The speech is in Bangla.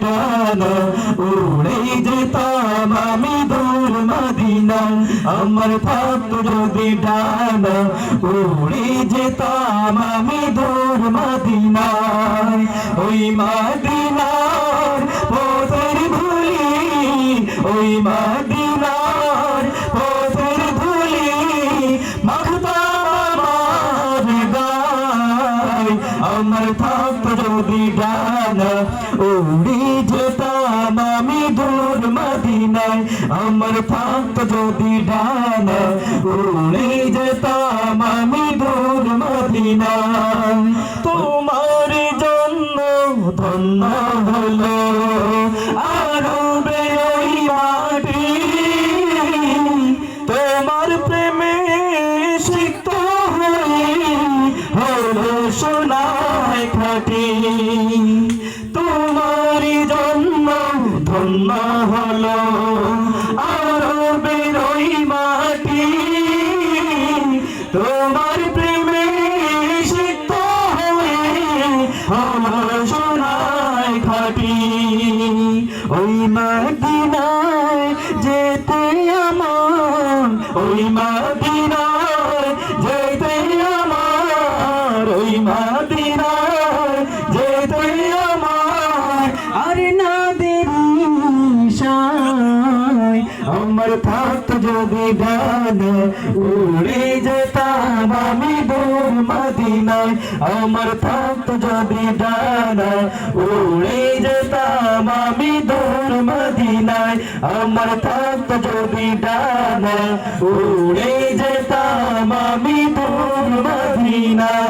ডানা উড়ে যেতাম আমি দূর মদিনা আমার থাকতো যদি ডানা উড়ে যেতাম আমি দূর মদিনা ওই মদিনার পথের ধুলি ওই মদিনার পথের ধুলি মাখতাম আমার গায় আমার থাকতো যদি ডানা উড়ে যেতাম আমি দূর মদিনায় আমার থাকতো যদি ডানা উড়ে যেতাম আমি দূর মদিনায় তোমার জন্য ধন্য হলো আরবের ওই মাটি তোমার প্রেমে সিক্ত হয়ে হলো সোনায় খাঁটি তোমার জন্য ধন্য হলো আরবের ওই মাটি তোমার প্রেমে সিক্ত হয়ে হলো সোনায় খাঁটি ওই মদিনায় যেতে আমার ওই মদিনায় যেতে আমার ওই মদিনায় যেতে আমার আর না দেরি সায় আমার থাকতো যদি ডানা উড়ে যেতাম আমি দূর মদিনায় আমার থাকতো যদি ডানা উড়ে যেতাম আমি দূর মদিনায় আমার থাকতো যদি ডানা উড়ে যেতাম আমি দূর মদিনায়।